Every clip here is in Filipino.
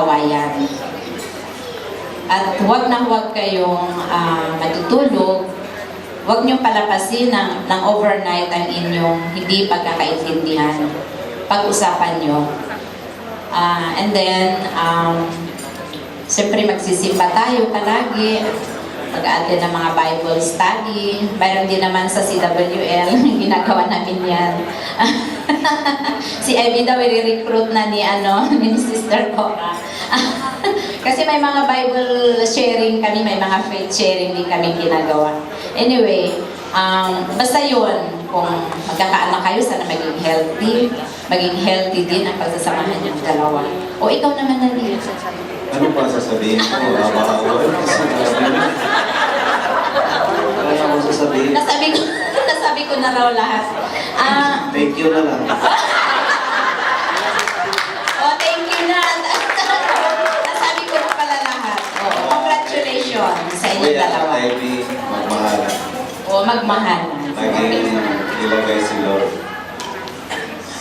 awayan. At huwag na huwag kayong matutulog, huwag niyong palapasin ng overnight ang inyong hindi pagkakaintindihan. Pag-usapan niyo. And then, siyempre magsisimba tayo palagi, mag-attend ng mga Bible study. Mayroon din naman sa CWL, ginagawa namin yan. Si Ivy daw i-recruit na ni Sister Cora. Kasi may mga Bible sharing kami, may mga faith sharing din kami ginagawa. Anyway, basta yun, kung magkakaanak kayo, sana maging healthy din ang pagsasamahan yung dalawa. O ikaw naman na rin. Ano pa sasabihin ko? Bawal. Ano ako sasabihin? Nasabi ko na raw lahat. Thank you na lang. Thank you na. Nasabi ko na pala lahat. Congratulations sa inyong dalawa. Ivy, magmahalan. Magmahalan. Laging ilagay si Lord.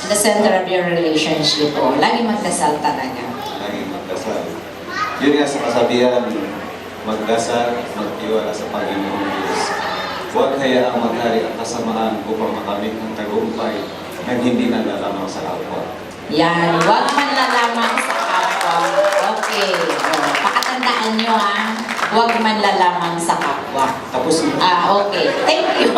The center of your relationship. Lagi magdasal talaga. Laging magdasal. Yun nga sa kasabihan, magdasal, magtiwala sa Panginoon Diyos. Huwag hayaang maghari ang kasamaan upang makamit ang tagumpay na hindi nalalamang sa kapwa. Yan, huwag manlalamang sa kapwa. Okay. Pakatandaan nyo huwag manlalamang sa kapwa. Tapos Okay. Thank you.